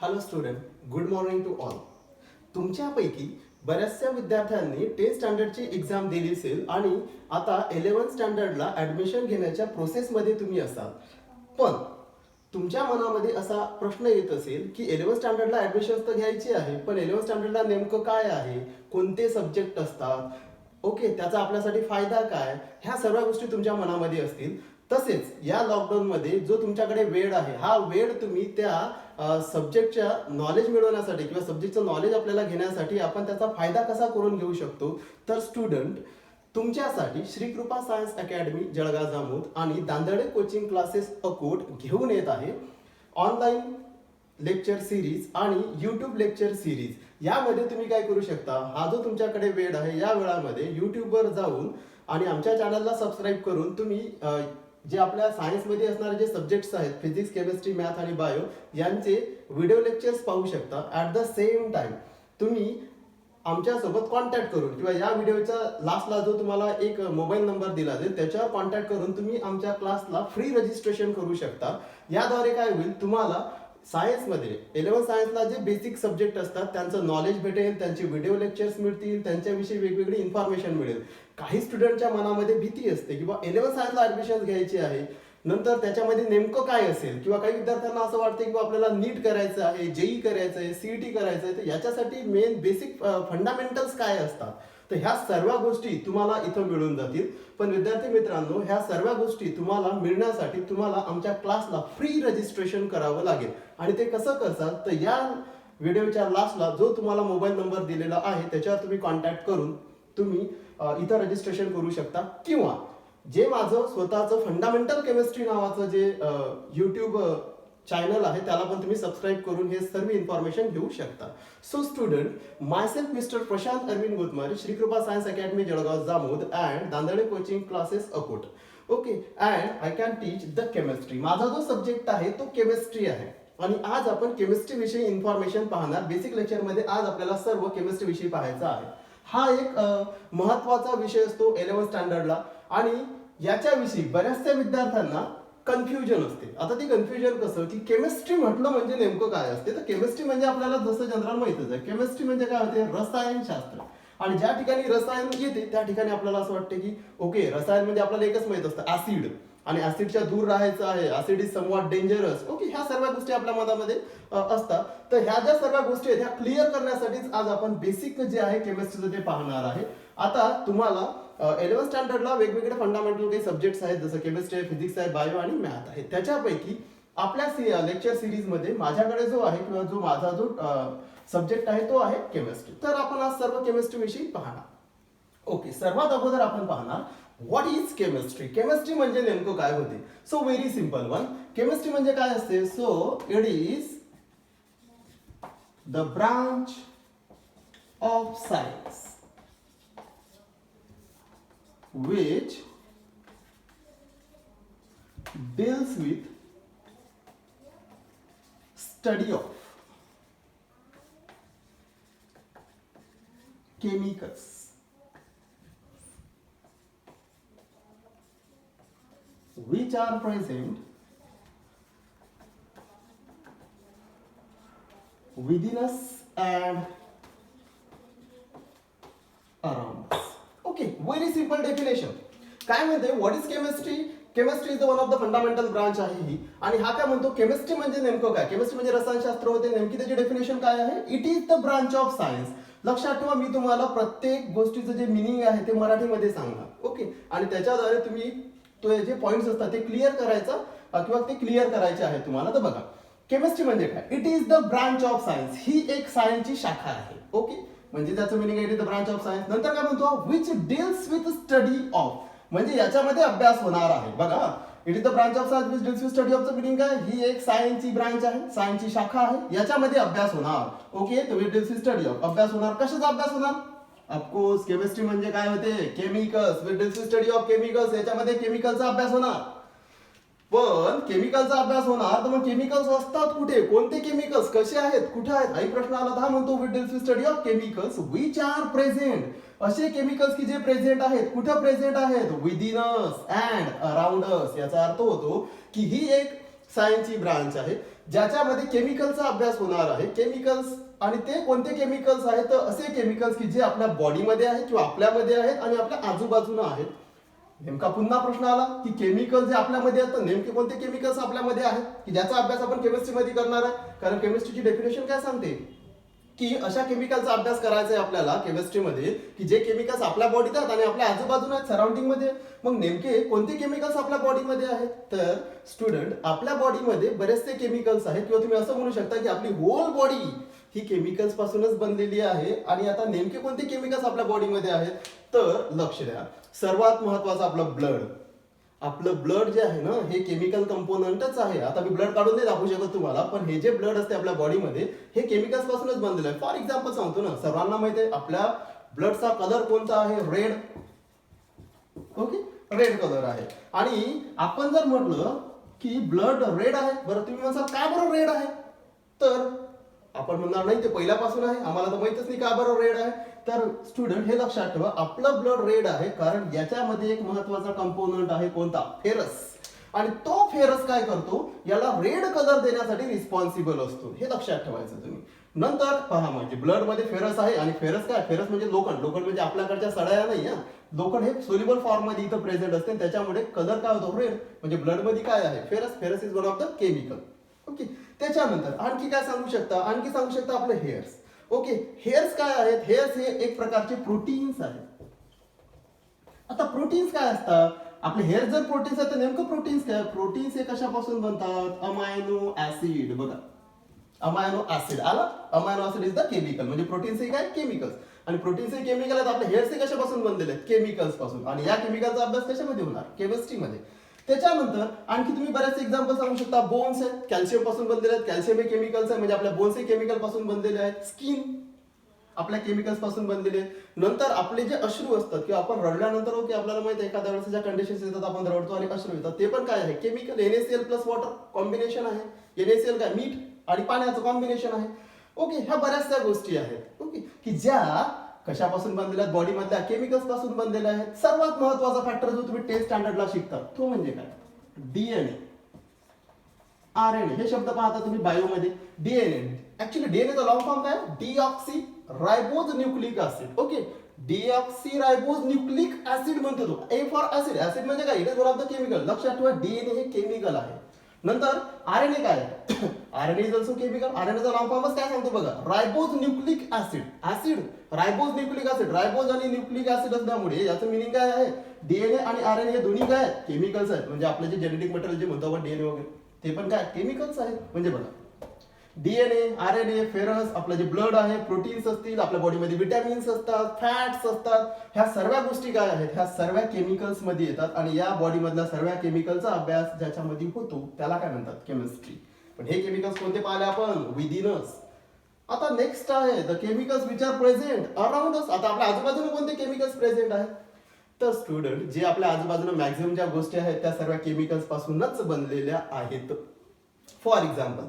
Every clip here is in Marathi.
Hello student, good morning to all. तुमच्यापैकी बऱ्याचशा विद्यार्थ्यांनी 10th स्टँडर्डची एक्झाम दिली असेल आणि आता 11th स्टँडर्डला ॲडमिशन घेण्याच्या प्रोसेसमध्ये तुम्ही असाल. पण तुमच्या मनामध्ये असा प्रश्न येत असेल की 11th स्टँडर्डला ॲडमिशन तर घ्यायची आहे, पण 11th स्टँडर्डला नेमकं काय आहे, कोणते सब्जेक्ट असतात, ओके, त्याचा आपल्यासाठी फायदा काय, ह्या सर्व गोष्टी तुमच्या मनामध्ये असतील. तसेच या लॉकडाऊनमध्ये जो तुमच्याकडे वेळ आहे, हा वेळ तुम्ही त्या सब्जेक्टच्या नॉलेज मिळवण्यासाठी किंवा सब्जेक्टचं नॉलेज आपल्याला घेण्यासाठी आपण त्याचा फायदा कसा करून घेऊ शकतो. तर स्टुडंट, तुमच्यासाठी श्री कृपा सायन्स अकॅडमी जळगाव जामोद आणि दांदडे कोचिंग क्लासेस अकोट घेऊन येत आहे ऑनलाईन लेक्चर सिरीज आणि यूट्यूब लेक्चर सिरीज. यामध्ये तुम्ही काय करू शकता, हा जो तुमच्याकडे वेळ आहे या वेळामध्ये यूट्यूबवर जाऊन आणि आमच्या चॅनलला सबस्क्राईब करून तुम्ही जे आपल्या सायन्समध्ये असणारे जे सब्जेक्ट्स आहेत, फिजिक्स, केमिस्ट्री, मॅथ आणि बायो, यांचे व्हिडिओ लेक्चर्स पाहू शकता. ॲट द सेम टाइम तुम्ही आमच्यासोबत कॉन्टॅक्ट करून किंवा या व्हिडिओच्या लास्टला जो तुम्हाला एक मोबाईल नंबर दिला जाईल त्याच्यावर कॉन्टॅक्ट करून तुम्ही आमच्या क्लासला फ्री रजिस्ट्रेशन करू शकता. याद्वारे काय होईल, तुम्हाला सायन्समध्ये 11th सायन्सला जे बेसिक सब्जेक्ट असतात त्यांचं नॉलेज भेटेल, त्यांचे व्हिडिओ लेक्चर्स मिळतील, त्यांच्याविषयी वेगवेगळी इन्फॉर्मेशन मिळेल. काही स्टुडंटच्या मनामध्ये भीती असते की बाबा 11th सायन्सला ॲडमिशन घ्यायची आहे, नंतर त्याच्यामध्ये नेमकं काय असेल, किंवा काही विद्यार्थ्यांना असं वाटतं की आपल्याला नीट करायचं आहे, जेई करायचं आहे, सीईटी करायचं आहे, तर याच्यासाठी मेन बेसिक फंडामेंटल्स काय असतात. तर ह्या सर्व गोष्टी तुम्हाला इथं मिळून जातील. पण विद्यार्थी मित्रांनो, ह्या सर्व गोष्टी तुम्हाला मिळण्यासाठी तुम्हाला आमच्या क्लासला फ्री रजिस्ट्रेशन करावं लागेल. आणि ते कसं करतात, तर या व्हिडिओच्या लास्टला जो तुम्हाला मोबाईल नंबर दिलेला आहे त्याच्यावर तुम्ही कॉन्टॅक्ट करून तुम्ही इथं रजिस्ट्रेशन करू शकता. किंवा जे माझं स्वतःचं फंडामेंटल केमिस्ट्री नावाचं जे यूट्यूब चॅनल आहे त्याला पण तुम्ही सबस्क्राईब करून हे सर्व इन्फॉर्मेशन घेऊ शकता. So student, myself mister Prashant Arvind Gotmare, Shrikrupa science academy Jalgaon Jamod and Dandade coaching classes Akot. Okay, and I can teach the chemistry. माझा जो सब्जेक्ट आहे तो केमिस्ट्री आहे आणि आज आपण केमिस्ट्री विषयी इन्फॉर्मेशन पाहणार. बेसिक लेक्चरमध्ये आज आपल्याला सर्व केमिस्ट्री विषयी पाहायचा आहे. हा एक महत्वाचा विषय असतो 11th स्टँडर्डला आणि याच्याविषयी बऱ्याचशा विद्यार्थ्यांना कन्फ्युजन असते. आता ती कन्फ्युजन कसं, की केमिस्ट्री म्हटलं म्हणजे नेमकं काय असते. तर केमिस्ट्री म्हणजे आपल्याला जसं जनरल माहितच आहे, केमिस्ट्री म्हणजे काय होते, रसायनशास्त्र. आणि ज्या ठिकाणी रसायन येते त्या ठिकाणी आपल्याला असं वाटतं की ओके, रसायन म्हणजे आपल्याला एकच माहित असतं, ऍसिड, आणि ऍसिडच्या दूर राहायचं आहे, acid is somewhat dangerous. Okay, ह्या सर्व गोष्टी आपल्या मनामध्ये असतात. तर ह्या ज्या सर्व गोष्टी आहेत ह्या क्लिअर करण्यासाठीच आज आपण बेसिक जे आहे केमिस्ट्रीचं ते पाहणार आहे. आता तुम्हाला 11th स्टँडर्डला वेगवेगळे फंडामेंटल काही सब्जेक्ट्स आहेत, जसं केमिस्ट्री आहे, फिजिक्स आहे, बायो आणि मॅथ आहे. त्याच्यापैकी आपल्या लेक्चर सिरीजमध्ये माझ्याकडे जो आहे किंवा जो माझा जो सब्जेक्ट आहे तो आहे केमिस्ट्री. तर आपण आज सर्व केमिस्ट्री विषयी पाहणार. ओके, सर्वात अगोदर आपण पाहणार व्हॉट इज केमिस्ट्री. केमिस्ट्री म्हणजे नेमकं काय होते. So very simple one, chemistry म्हणजे काय असते. So it is the branch of science which deals with study of chemicals which are present within us and around us. Okay, very simple definition. काय म्हणते, what is chemistry. Chemistry is the one of the fundamental branch आहे ही. आणि हा काय म्हणतो, केमिस्ट्री म्हणजे नेमकं काय. केमिस्ट्री म्हणजे रसायनशास्त्र होते. नेमकी त्याची डेफिनेशन काय आहे, it is the branch of science. लक्षात ठेवा, मी तुम्हाला प्रत्येक गोष्टीचं जे मिनिंग आहे ते मराठीमध्ये सांगणार. ओके, आणि त्याच्याद्वारे तुम्ही तो जे पॉइंट्स असतात ते क्लिअर करायचं किंवा ते क्लिअर करायचे आहे तुम्हाला. तर बघा, केमिस्ट्री म्हणजे काय, it is the branch of science. ही एक सायन्सची शाखा आहे. ओके, म्हणजे त्याचं मिनिंग आहे द ब्रांच ऑफ सायन्स. नंतर काय म्हणतो, which deals with study of, म्हणजे याच्यामध्ये अभ्यास होणार आहे. बघा, it is the branch of science which deals with study ऑफचं मिनिंग काय, ही एक सायन्सची ब्रांच आहे, सायन्सची शाखा आहे, याच्यामध्ये अभ्यास होणार. ओके, तर which deals with study of, अभ्यास होणार. कशाचा अभ्यास होणार, ऑफकोर्स केमिस्ट्री म्हणजे काय होते, chemicals. Which deals with study of chemicals, याच्यामध्ये केमिकलचा अभ्यास होणार. पण केमिकलचा अभ्यास होणार, तर मग केमिकल्स असतात कुठे, कोणते केमिकल्स, कसे आहेत, कुठे आहेत, काही प्रश्न आला तर हा म्हणतो which deals with study of chemicals which are present. असे केमिकल्स की जे प्रेझेंट आहेत, कुठे प्रेझेंट आहेत, within us and around us. याचा अर्थ होतो की ही एक सायन्सची ब्रांच आहे ज्याच्यामध्ये केमिकलचा अभ्यास होणार आहे. केमिकल्स आणि ते कोणते केमिकल्स आहेत तर असे केमिकल्स की जे आपल्या बॉडीमध्ये आहेत किंवा आपल्यामध्ये आहेत आणि आपल्या आजूबाजूला आहेत. नेमका पुन्हा प्रश्न आला की केमिकल जे आपल्यामध्ये आहेत नेमके कोणते केमिकल्स आपल्यामध्ये आहेत की ज्याचा अभ्यास आपण केमिस्ट्रीमध्ये करणार आहे. कारण केमिस्ट्रीची डेफिनेशन काय सांगते की अशा केमिकलचा अभ्यास करायचा आहे आपल्याला केमिस्ट्रीमध्ये की जे केमिकल्स आपल्या बॉडीत आहेत आणि आपल्या आजूबाजूला आहेत सराउंडिंग मध्ये. मग नेमके कोणते केमिकल्स आपल्या बॉडीमध्ये आहेत तर स्टुडंट आपल्या बॉडीमध्ये बरेचसे केमिकल्स आहेत किंवा तुम्ही असं म्हणू शकता की आपली होल बॉडी ही केमिकल्स पासूनच बनलेली आहे. आणि आता नेमके कोणते केमिकल्स आपल्या बॉडीमध्ये आहेत तर लक्ष द्या. सर्वात महत्वाचं आपलं ब्लड. आपलं ब्लड जे आहे ना हे केमिकल कंपोनंटच आहे. आता मी ब्लड काढून नाही दाखवू शकत तुम्हाला पण हे जे ब्लड असते आपल्या बॉडीमध्ये हे केमिकल्स पासूनच बनलेलं आहे. फॉर एक्झाम्पल सांगतो ना सर्वांना माहिती आहे आपल्या ब्लडचा कलर कोणता आहे रेड. ओके रेड कलर आहे. आणि आपण जर म्हटलं की ब्लड रेड आहे बरं तुम्ही म्हणसाल का बरं रेड आहे तर आपण म्हणणार नाही ते पहिल्यापासून आहे आम्हाला तर माहितच नाही का बरं रेड आहे. तर स्टुडंट हे लक्षात ठेवा आपलं ब्लड रेड आहे कारण याच्यामध्ये एक महत्वाचा कंपोनंट आहे कोणता फेरस. आणि तो फेरस काय करतो याला रेड कलर देण्यासाठी रिस्पॉन्सिबल असतो. हे लक्षात ठेवायचं तुम्ही. नंतर पहा म्हणजे ब्लड मध्ये फेरस आहे आणि फेरस काय फेरस म्हणजे लोखंड. लोखंड म्हणजे आपल्याकडच्या सळया नाही हा. लोखंड हे सोल्युबल फॉर्म मध्ये इथं प्रेझेंट असते त्याच्यामुळे कलर काय होतो रेड. म्हणजे ब्लड मध्ये काय आहे ferrous. Ferrous is one of the chemical. Okay त्याच्यानंतर आणखी काय सांगू शकता आणखी सांगू शकता आपले हेअर्स. ओके हेअर्स काय आहेत हेअर्स हे एक प्रकारचे प्रोटीन्स आहेत. आता प्रोटीन्स काय असतात आपले हेअर जर प्रोटीन्स आहेत तर नेमकं प्रोटीन्स काय प्रोटीन्स हे कशापासून बनतात अमायनो ऍसिड. बघा अमायनो ऍसिड आला. Amino acid is the chemical म्हणजे प्रोटीन्स हे काय केमिकल्स आणि प्रोटीन्स हे केमिकल आहेत. आपले हेअर्स हे कशापासून बनलेले आहेत केमिकल्स पासून. आणि या केमिकलचा अभ्यास कशामध्ये होणार केमिस्ट्रीमध्ये. त्याच्यानंतर आणखी तुम्ही बरेचसे एक्झाम्पल सांगू शकता बोन्स आहेत कॅल्शियम पासून बनलेले आहेत. कॅल्शियम हे केमिकल्स आहे म्हणजे आपल्या बोन्स हे केमिकल पासून बनलेले आहेत. स्किन आपल्या केमिकल्स पासून बनलेले. नंतर आपले जे अश्रू असतात किंवा आपण रडल्यानंतर की आपल्याला माहिती आहे एखाद्या वेळेस ज्या कंडिशन्स येतात आपण रडतो आणि अश्रू येतात ते पण काय आहे chemical NaCl plus water combination आहे. NaCl काय मीठ आणि पाण्याचं कॉम्बिनेशन आहे. ओके ह्या बऱ्याचशा गोष्टी आहेत ओके की ज्या कशापासून बनलेल्या आहेत बॉडी मधल्या केमिकल्स पासून बनलेल्या आहेत. सर्वात महत्वाचा फॅक्टर जो तुम्ही 10th स्टँडर्डला शिकता तो म्हणजे काय DNA RNA. हे शब्द पाहता तुम्ही बायोमध्ये DNA. ऍक्च्युली डीएनएचा लॉंग फॉर्म काय deoxy ribose nucleic acid. Okay deoxy ribose nucleic acid म्हणतो तो. A for acid. ऍसिड म्हणजे काय it is one of the chemical. लक्षात ठेवा DNA हे केमिकल आहे. नंतर RNA काय RNA इज ऑल्सो केमिकल. RNAचा लॉंग फॉर्मच काय सांगतो बघा ribose nucleic acid. Acid ribose nucleic acid. Ribose आणि न्यूक्लिक ऍसिड असल्यामुळे याचं मिनिंग काय आहे DNA आणि RNA हे दोन्ही काय केमिकल्स आहेत. म्हणजे आपले जे जेनेटिक मटेरियल जे म्हणतो आपण DNA वगैरे ते पण काय केमिकल्स आहेत. म्हणजे बघा DNA RNA फेरस आपलं जे ब्लड आहे प्रोटीन्स असतील आपल्या बॉडीमध्ये विटॅमिन्स असतात फॅट्स असतात. ह्या सर्व गोष्टी काय आहेत ह्या सर्व केमिकल्स मध्ये येतात. आणि या बॉडी मधल्या सर्व केमिकलचा अभ्यास ज्याच्यामध्ये होतो त्याला काय म्हणतात केमिस्ट्री. पण हे केमिकल्स कोणते पाहिले आपण विदिनस. आता नेक्स्ट आहे the chemicals which are present around us. आता आपल्या आजूबाजूला कोणते केमिकल्स प्रेझेंट आहेत तर स्टुडंट जे आपल्या आजूबाजूला मॅक्झिमम ज्या गोष्टी आहेत त्या सर्व केमिकल्स पासूनच बनलेल्या आहेत. फॉर एक्झाम्पल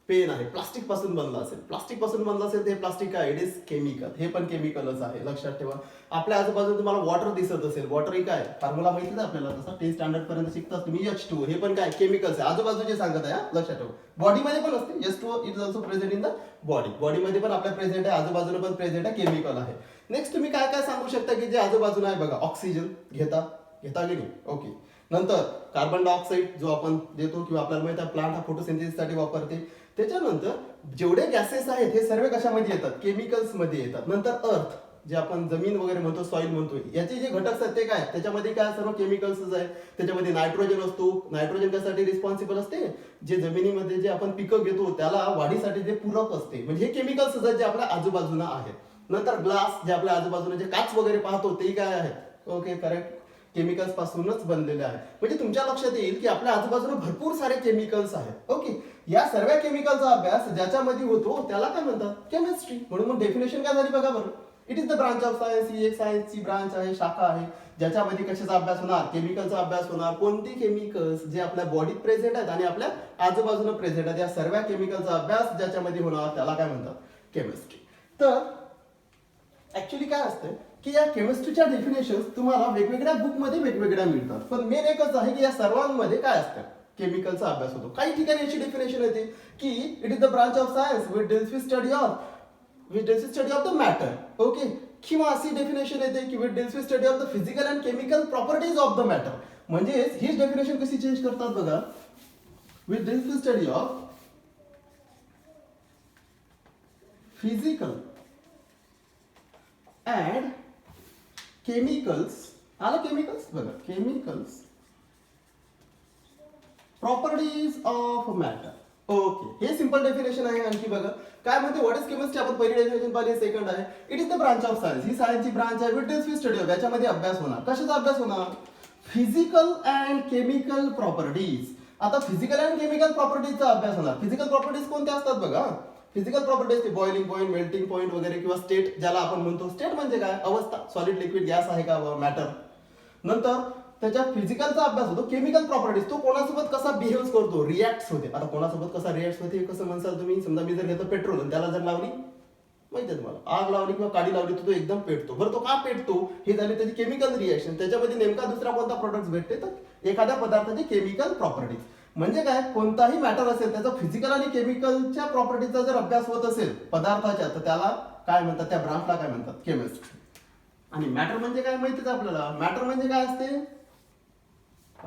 पेन आहे प्लास्टिक पासून बनला असेल. प्लास्टिक पासून बनला असेल ते प्लास्टिक काय इट इज केमिकल. हे पण केमिकलच आहे लक्षात ठेवा. आपल्या आजूबाजूला तुम्हाला वॉटर दिसत असेल वॉटर ही काय फॉर्म्युला माहिती आहे आपल्याला तसा 10th स्टँडर्ड पर्यंत शिकतात तुम्ही H2O. हे पण काय केमिकल्स आहे आजूबाजूचे सांगत आहे लक्षात ठेवा. बॉडीमध्ये पण असते H2O it is also present in the body. बॉडीमध्ये पण आपल्या प्रेझेंट आहे आजूबाजूला पण प्रेझेंट आहे केमिकल आहे. नेक्स्ट तुम्ही काय काय सांगू शकता की जे आजूबाजूला आहे बघा ऑक्सिजन घेता की नाही ओके. नंतर कार्बन डायऑक्साईड जो आपण देतो किंवा आपल्याला माहिती आहे प्लांट हा फोटोसिंथेसिससाठी वापरते. त्याच्यानंतर जेवढे गॅसेस आहेत हे सर्व कशामध्ये येतात केमिकल्स मध्ये येतात. नंतर अर्थ जे आपण जमीन वगैरे म्हणतो सॉइल म्हणतो याचे जे घटक आहेत ते काय त्याच्यामध्ये काय सर्व केमिकल्स आहेत. त्याच्यामध्ये नायट्रोजन असतो. नायट्रोजन कशासाठी रिस्पॉन्सिबल असते जे जमिनीमध्ये जे आपण पिकं घेतो त्याला वाढीसाठी जे पूरक असते. म्हणजे हे केमिकल्स आहेत जे आपल्या आजूबाजूला आहेत. नंतर ग्लास जे आपल्या आजूबाजूला जे काच वगैरे पाहतो ते काय आहेत ओके करेक्ट केमिकल्स पासूनच बनलेले आहे. म्हणजे तुमच्या लक्षात येईल की आपल्या आजूबाजूला भरपूर सारे केमिकल्स आहेत. ओके या सर्व केमिकलचा अभ्यास ज्याच्यामध्ये होतो त्याला काय म्हणतात केमिस्ट्री. म्हणून मग डेफिनेशन काय झाली बघा बरं it is the branch of science. ही एक सायन्सची ब्रांच आहे शाखा आहे ज्याच्यामध्ये कशाचा अभ्यास होणार केमिकलचा अभ्यास होणार. कोणते केमिकल्स जे आपल्या बॉडीत प्रेझेंट आहेत आणि आपल्या आजूबाजूला प्रेझेंट आहेत या सर्व केमिकलचा अभ्यास ज्याच्यामध्ये होणार त्याला काय म्हणतात केमिस्ट्री. तर ऍक्च्युली काय असतं की या केमिस्ट्रीच्या डेफिनेशन्स तुम्हाला वेगवेगळ्या बुकमध्ये वेगवेगळ्या मिळतात. पण मेन एकच आहे की या सर्वांमध्ये काय असतं केमिकलचा अभ्यास होतो. काही ठिकाणी याची डेफिनेशन येते की it is the branch of science which deals with study of the matter. Okay. किंवा अशी डेफिनेशन येते की which deals with study of the physical and chemical properties of the matter. म्हणजे हीच डेफिनेशन कशी चेंज करतात बघा. Which deals with study of physical and chemicals. आलं केमिकल्स बघा. Chemicals properties of matter. Okay. हे सिंपल डेफिनेशन आहे. आणखी बघा काय म्हणते व्हॉट इज केमिस्ट्री. आपण पहिली डेफिनेशन पाहिली. सेकंड आहे it is the branch of science. ही सायन्सची ब्रांच आहे. Which deals with study of. याच्यामध्ये अभ्यास होणार. कशाचा अभ्यास होणार. Physical and chemical properties. आता फिजिकल अँड केमिकल प्रॉपर्टीजचा अभ्यास होणार. फिजिकल प्रॉपर्टीज कोणत्या असतात बघा. फिजिकल प्रॉपर्टीज ते बॉइलिंग पॉईंट, मेल्टिंग पॉईंट वगैरे किंवा स्टेट ज्याला आपण म्हणतो. स्टेट म्हणजे काय अवस्था. सॉलिड, लिक्विड, गॅस आहे का मॅटर. नंतर त्याच्या फिजिकलचा अभ्यास होतो. केमिकल प्रॉपर्टीज तो कोणासोबत कसा बिहेव करतो. रिॲक्ट होते. आता कोणासोबत कसा रिॲक्ट होते हे कसं म्हणसाल तुम्ही. समजा मी जर घेतो पेट्रोल आणि त्याला जर लावली माहिती आहे तुम्हाला आग लावली किंवा काडी लावली तर तो एकदम पेटतो. बरं तो का पेटतो हे झाली त्याची केमिकल रिॲक्शन. त्याच्यामध्ये नेमका दुसरा कोणता प्रोडक्ट भेटते तर एखाद्या पदार्थाची केमिकल प्रॉपर्टीज. म्हणजे काय कोणताही मॅटर असेल त्याचा फिजिकल आणि केमिकलच्या प्रॉपर्टीचा जर अभ्यास होत असेल पदार्थाच्या तर त्याला काय म्हणतात. त्या ब्रांचला काय म्हणतात केमिस्ट्री. आणि मॅटर म्हणजे काय माहितीच आपल्याला. मॅटर म्हणजे काय असते.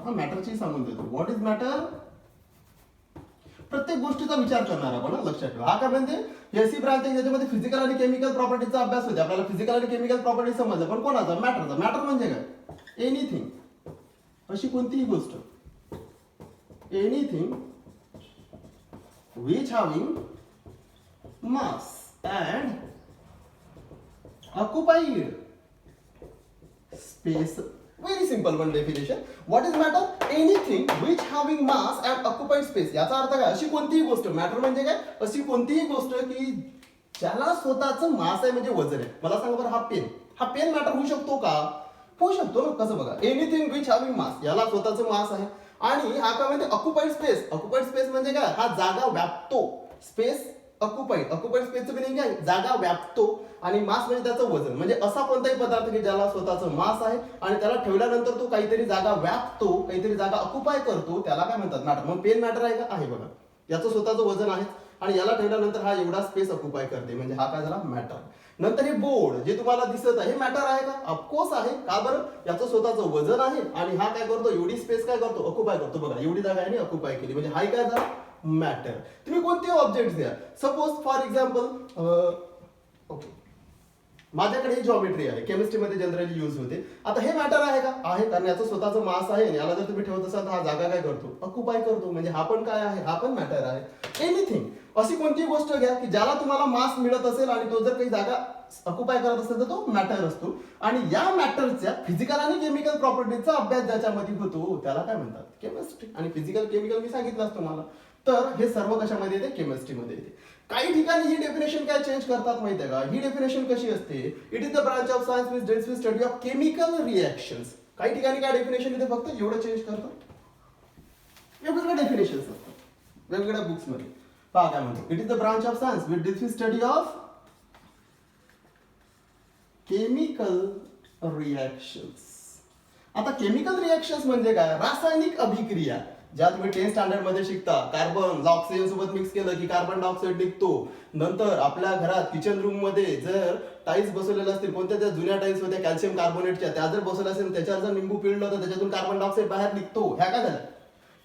मॅटरची सांगून देतो. What is matter. प्रत्येक गोष्टीचा विचार करणार आपण लक्षात ठेवा. हा काय म्हणजे एसी ब्रांच आहे ज्याच्यामध्ये फिजिकल आणि केमिकल प्रॉपर्टीचा अभ्यास होते. आपल्याला फिजिकल आणि केमिकल प्रॉपर्टी समजलं पण कोणाचा मॅटरचा. मॅटर म्हणजे काय एनिथिंग. अशी कोणतीही गोष्ट. Anything which having mass and occupied space. Very simple one definition. What is matter? Anything which having mass and occupied space. याचा अर्थ काय अशी कोणतीही गोष्ट. मॅटर म्हणजे काय अशी कोणतीही गोष्ट की ज्याला स्वतःचं मास आहे म्हणजे वजन आहे. मला सांगा बरं हा पेन मॅटर होऊ शकतो का. होऊ शकतो ना. कसं बघा एनिथिंग विच हॅविंग मास याला स्वतःचं मास आहे. आणि हा काय म्हणजे ऑक्युपाइड स्पेस. ऑक्युपाइड स्पेस म्हणजे काय हा जागा व्यापतो. स्पेस ऑक्युपाइड स्पेसचं मिनिंग काय जागा व्यापतो. आणि मास म्हणजे त्याचं वजन. म्हणजे असा कोणताही पदार्थ की ज्याला स्वतःचं मास आहे आणि त्याला ठेवल्यानंतर तो काहीतरी जागा व्यापतो काहीतरी जागा ऑक्युपाय करतो त्याला काय म्हणतात मॅटर. मग पेन मॅटर आहे का आहे बघा. याचं स्वतःचं वजन आहे आणि याला ठेवल्यानंतर हा एवढा स्पेस ऑक्युपाय करते म्हणजे हा काय झाला मॅटर. नंतर हे बोर्ड जे तुम्हाला दिसत आहे हे मॅटर आहे का. ऑफकोर्स आहे. का बरं याचं स्वतःचं वजन आहे आणि हा काय करतो एवढी स्पेस काय करतो ऑक्युपाय करतो. बघा एवढी जागा आहे ऑक्युपाय केली म्हणजे हा काय झाला मॅटर. तुम्ही कोणते ऑब्जेक्ट द्या. सपोज फॉर एक्झाम्पल ओके माझ्याकडे ही जॉमेट्री आहे केमिस्ट्रीमध्ये जनरली यूज होते. आता हे मॅटर आहे का आहे कारण याचं स्वतःचं मास आहे आणि याला जर तुम्ही ठेवत असाल तर हा जागा काय करतो ऑक्युपाय करतो म्हणजे हा पण काय आहे हा पण मॅटर आहे. एनिथिंग अशी कोणती गोष्ट घ्या की ज्याला तुम्हाला मास मिळत असेल आणि तो जर काही जागा ऑक्युपाय करत असेल तर तो मॅटर असतो. आणि या मॅटरच्या फिजिकल आणि केमिकल प्रॉपर्टीजचा अभ्यास ज्याच्यामध्ये होतो त्याला काय म्हणतात केमिस्ट्री. आणि फिजिकल केमिकल मी सांगितलंच तुम्हाला. तर हे सर्व कशामध्ये येते केमिस्ट्रीमध्ये येते. काही ठिकाणी ही डेफिनेशन काय चेंज करतात माहिती आहे का. ही डेफिनेशन कशी असते it is the branch of science which deals with study of chemical reactions. काही ठिकाणी काय डेफिनेशन येते फक्त एवढं चेंज करतात. वेगवेगळ्या डेफिनेशन असतात वेगवेगळ्या बुक्स मध्ये. पहा काय म्हणतो it is the branch of science which deals with study of chemical reactions. आता केमिकल रिॲक्शन्स म्हणजे काय रासायनिक अभिक्रिया ज्या तुम्ही 10th स्टँडर्ड मध्ये शिकता. कार्बन ऑक्सिजन सोबत मिक्स केलं की कार्बन डायऑक्साईड निघतो. नंतर आपल्या घरात किचन रूम मध्ये जर टाईल्स बसवलेल्या असतील कोणत्या त्या जुन्या टाईल्स होत्या कॅल्शियम कार्बोनेटच्या त्या जर बसवल्या असेल त्याच्यावर जर निंबू पिळलं तर त्याच्यातून कार्बन डायऑक्साईड बाहेर निघतो. ह्या काय झाल्या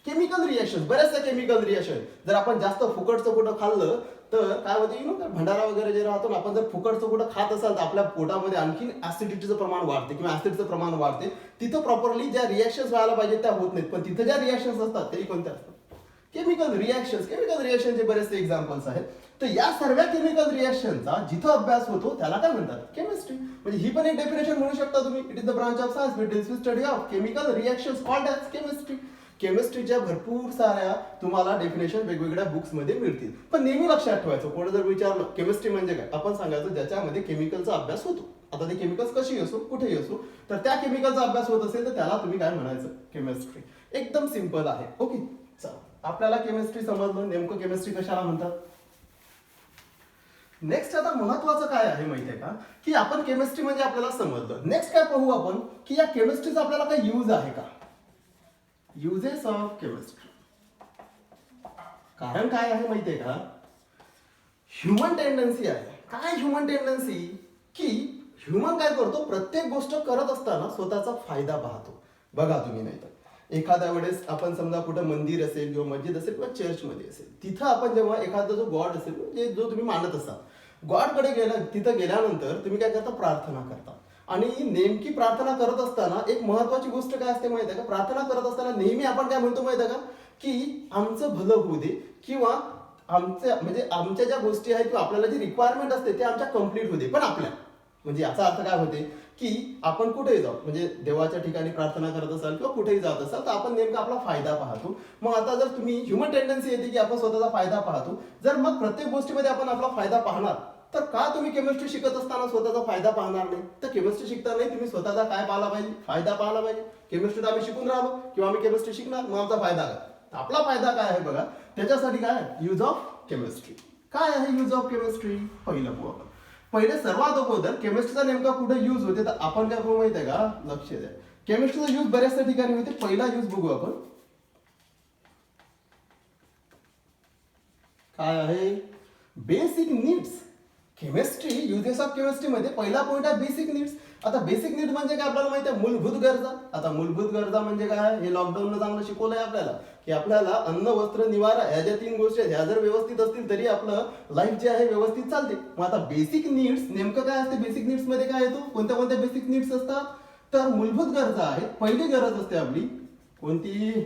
केमिकल रिॲक्शन. बऱ्याचशा केमिकल रिॲक्शन जर आपण जास्त फुकटचं कुठं खाल्लं तर काय होते भंडारा वगैरे जे राहतो ना आपण जर फुकटचं कुठं खात असाल तर आपल्या पोटामध्ये आणखी ऍसिडिटीचं प्रमाण वाढते किंवा ऍसिडचं प्रमाण वाढते. तिथं प्रॉपरली ज्या रिॲक्शन्स व्हायला पाहिजे त्या होत नाहीत. पण तिथं ज्या रिॲक्शन्स असतात तेही कोणत्या असतात केमिकल रिॲक्शन्स. केमिकल रिॲक्शनचे बरेचसे एक्झाम्पल्स आहेत. तर या सर्व केमिकल रिॲक्शनचा जिथं अभ्यास होतो त्याला काय म्हणतात केमिस्ट्री. म्हणजे ही पण एक डेफिनेशन म्हणू शकता तुम्ही. It is the branch of science which deals with study of chemical reactions called as chemistry. केमिस्ट्रीच्या भरपूर साऱ्या तुम्हाला डेफिनेशन वेगवेगळ्या बुक्स मध्ये मिळतील. पण नेहमी लक्षात ठेवायचं कोणी जर विचारलं केमिस्ट्री म्हणजे काय आपण सांगायचं ज्याच्यामध्ये केमिकलचा अभ्यास होतो. आता ते केमिकल्स कशी असो कुठेही असो तर त्या केमिकलचा अभ्यास होत असेल तर त्याला तुम्ही काय म्हणायचं केमिस्ट्री. एकदम सिंपल आहे. ओके चला आपल्याला केमिस्ट्री समजलं नेमकं केमिस्ट्री कशाला म्हणतात. नेक्स्ट आता महत्वाचं काय आहे माहिती आहे का की आपण केमिस्ट्री म्हणजे आपल्याला समजलं. नेक्स्ट काय पाहू आपण की या केमिस्ट्रीचा आपल्याला काय यूज आहे का. Uses of chemistry. कारण काय आहे माहितीये का, ह्युमन टेंडन्सी आहे. काय ह्युमन टेंडन्सी? की ह्युमन काय करतो, प्रत्येक गोष्ट करत असताना स्वतःचा फायदा पाहतो. बघा तुम्ही, नाही तर एखाद्या वेळेस आपण समजा कुठं मंदिर असेल किंवा मस्जिद असेल किंवा चर्चमध्ये असेल, तिथं आपण जेव्हा एखादा जो गॉड असेल म्हणजे जो तुम्ही मानत असाल, गॉडकडे तिथं गेल्यानंतर तुम्ही काय करता, प्रार्थना करता. आणि नेमकी प्रार्थना करत असताना एक महत्वाची गोष्ट काय असते माहिती आहे का, प्रार्थना करत असताना नेहमी आपण काय म्हणतो माहिती आहे का, की आमचं भलं होऊ दे, किंवा आमच्या ज्या गोष्टी आहेत किंवा आपल्याला जी रिक्वायरमेंट असते ते आमच्या कम्प्लीट होते. पण आपल्या म्हणजे याचा अर्थ काय होते, की आपण कुठेही जाऊ, म्हणजे देवाच्या ठिकाणी प्रार्थना करत असाल किंवा कुठेही जात असाल, तर आपण नेमका आपला फायदा पाहतो. मग आता जर तुम्ही ह्युमन टेंडन्सी येते की आपण स्वतःचा फायदा पाहतो, जर मग प्रत्येक गोष्टीमध्ये आपण आपला फायदा पाहणार, तर का तुम्ही केमिस्ट्री शिकत असताना स्वतःचा फायदा पाहणार नाही? तर केमिस्ट्री शिकताना तुम्ही स्वतःचा काय पाहिला पाहिजे, फायदा पाहिला पाहिजे. केमिस्ट्री तर आम्ही शिकून राहिलो किंवा आम्ही केमिस्ट्री शिकणार, मग आमचा फायदा काय? आपला फायदा काय आहे बघा, त्याच्यासाठी काय यूज ऑफ केमिस्ट्री. काय आहे यूज ऑफ केमिस्ट्री? पहिलं बघू आपण. पहिले सर्वात अगोदर केमिस्ट्रीचा नेमका कुठे यूज होते, तर आपण काय बघू माहिती आहे का, लक्ष द्या. केमिस्ट्रीचा यूज बऱ्याचशा ठिकाणी होते. पहिला यूज बघू आपण, काय आहे, basic needs. Chemistry, uses of chemistry मध्ये पहिला पॉईंट आहे बेसिक नीड्स. आता बेसिक नीड म्हणजे काय आपल्याला माहिती आहे, मूलभूत गरजा. आता मूलभूत गरजा म्हणजे काय, हे लॉकडाऊनला चांगलं शिकवलंय आपल्याला, की आपल्याला अन्न, वस्त्र, निवारा ह्या ज्या 3 गोष्टी आहेत, ह्या जर व्यवस्थित असतील तरी आपलं लाईफ जे आहे व्यवस्थित चालते. मग आता बेसिक नीड्स नेमकं काय असते, बेसिक नीड्स मध्ये काय येतो, कोणत्या कोणत्या बेसिक नीड्स असतात, तर मूलभूत गरजा आहेत. पहिली गरज असते आपली कोणती,